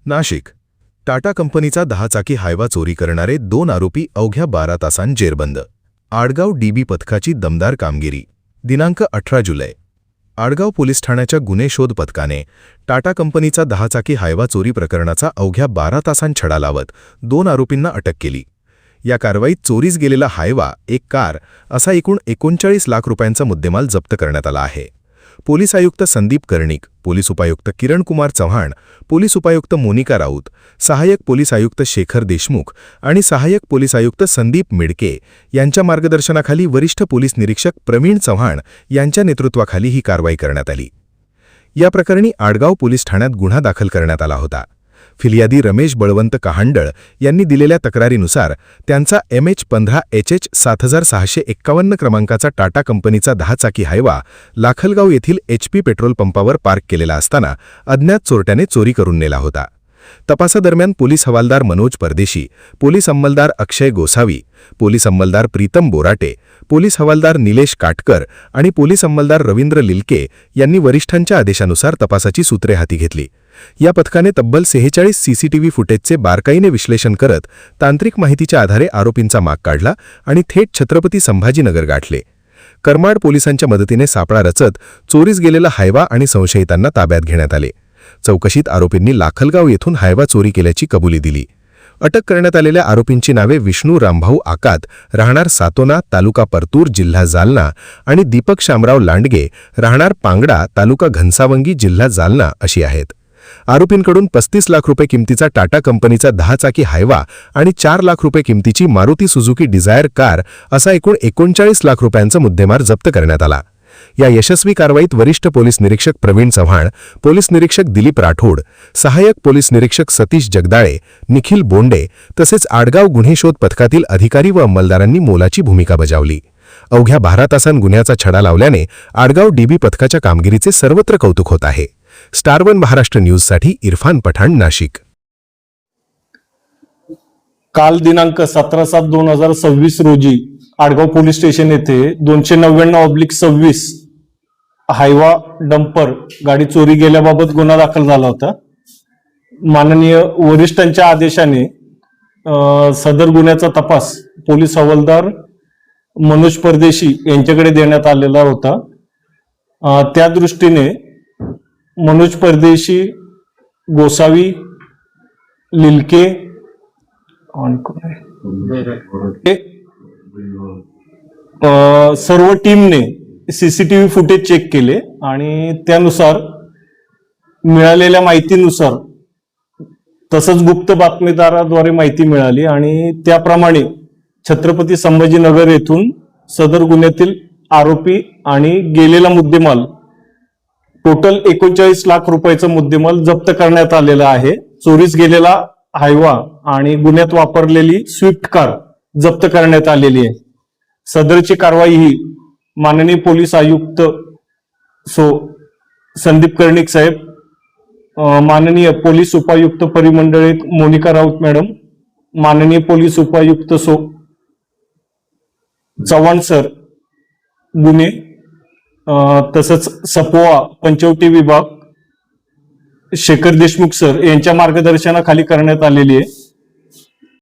नाशिक टाटा कंपनीचा 10 चाकी हायवा चोरी करणारे 2 आरोपी अवघ्या 12 तासांत जेरबंद। आडगाव डीबी पथकाची दमदार कामगिरी। दिनांक 18 जुलै आडगाव पोलीस ठाण्याच्या गुन्हे शोध पथकाने टाटा कंपनीचा 10 चाकी हायवा चोरी प्रकरणाचा अवघ्या 12 तासांत छडा लावत 2 आरोपींना अटक केली। या कारवाईत चोरीस गेलेला हायवा, एक कार असा एकूण 39 लाख रुपयांचा मुद्देमाल जप्त करण्यात आला आहे। पोलीस आयुक्त संदीप कर्णिक, पोलीस उपायुक्त किरण कुमार चव्हाण, पोलीस उपायुक्त मोनिका राऊत, सहाय्यक पोलीस आयुक्त शेखर देशमुख आणि सहाय्यक पोलीस आयुक्त संदीप मिडके यांच्या मार्गदर्शनाखाली वरिष्ठ पोलीस निरीक्षक प्रवीण चव्हाण यांच्या नेतृत्वाखाली ही कारवाई करण्यात आली। या प्रकरणी आडगाव पोलीस ठाण्यात गुन्हा दाखल करण्यात आला होता। फिर्यादी रमेश बळवंत कहांडळ यांनी दिलेल्या तक्रारीनुसार त्यांचा MH15HH 7651 क्रमांकाचा टाटा कंपनीचा 10 चाकी हायवा लाखलगाव येथील HP पेट्रोल पंपावर पार्क केलेला असताना अज्ञात चोरट्याने चोरी करून नेला होता। तपासादरम्यान पोलीस हवालदार मनोज परदेशी, पोलीस अंमलदार अक्षय गोसावी, पोलीस अंमलदार प्रीतम बोराटे, पोलीस हवालदार निलेश काटकर आणि पोलीस अंमलदार रवींद्र लिलके यांनी वरिष्ठांच्या आदेशानुसार तपासाची सूत्रे हाती घेतली। या पथकाने तब्बल 46 CCTV फुटेजचे बारकाईने विश्लेषण करत तांत्रिक माहितीच्या आधारे आरोपींचा माग काढला आणि थेट छत्रपती संभाजीनगर गाठले। करमाड पोलिसांच्या मदतीने सापळा रचत चोरीस गेलेला हायवा आणि संशयितांना ताब्यात घेण्यात आले। चौकशीत आरोपींनी लाखलगाव येथून हायवा चोरी केल्याची कबुली दिली। अटक करण्यात आलेल्या आरोपींची नावे विष्णू रामभाऊ आकात, राहणार सातोना, तालुका परतूर, जिल्हा जालना आणि दीपक शामराव लांडगे, राहणार पांगडा, तालुका घनसावंगी, जिल्हा जालना अशी आहेत। आरोपींकडून 35 लाख रुपये किमतीचा टाटा कंपनीचा 10 चाकी हायवा आणि 4 लाख रुपये किमतीची मारुती सुझुकी डिझायर कार असा एकूण 39 लाख रुपयांचा मुद्देमाल जप्त करण्यात आला। या यशस्वी कारवाईत वरिष्ठ पोलीस निरीक्षक प्रवीण चव्हाण, पोलीस निरीक्षक दिलीप राठोड, सहाय्यक पोलीस निरीक्षक सतीश जगदाळे, निखिल बोंडे तसेच आडगाव गुन्हे शोध पथकातील अधिकारी व अंमलदारांनी मोलाची भूमिका बजावली। अवघ्या 12 तासांत गुन्ह्याचा छडा लावल्याने आडगाव डीबी पथकाच्या कामगिरीचे सर्वत्र कौतुक होत आहे। स्टार 1 महाराष्ट्र न्यूजसाठी इरफान पठाण, नाशिक। काल दिनांक 17/7/2026 रोजी आडगाव पोलीस स्टेशन येथे 299/26 हायवा डंपर गाडी चोरी गेल्याबाबत गुन्हा दाखल झाला होता। माननीय वरिष्ठांच्या आदेशाने सदर गुन्ह्याचा तपास पोलीस हवालदार मनोज परदेशी यांच्याकडे देण्यात आलेला होता। त्या दृष्टीने मनोज परदेशी, गोसावी, लिलके सर्व टीमने CCTV फुटेज चेक केले आणि त्यानुसार मिळालेल्या माहितीनुसार तसंच गुप्त बातमीदाराद्वारे माहिती मिळाली आणि त्याप्रमाणे छत्रपती संभाजीनगर येथून सदर गुन्ह्यातील आरोपी आणि गेलेला मुद्देमाल टोटल 39 लाख रुपयाचा मुद्देमाल जप्त करण्यात आलेला आहे। चोरीस गेलेला हायवा आणि गुन्ह्यात वापरलेली स्विफ्ट कार जप्त करण्यात आलेली आहे। सदरची कारवाई ही माननीय पोलीस आयुक्त संदीप कर्णिक साहेब, माननीय पोलीस उपायुक्त परिमंडळीत मोनिका राऊत मॅडम, माननीय पोलीस उपायुक्त चव्हाण सर गुन्हे, तसंच सपोवा पंचवटी विभाग शेखर देशमुख सर यांच्या मार्गदर्शनाखाली करण्यात आलेली आहे।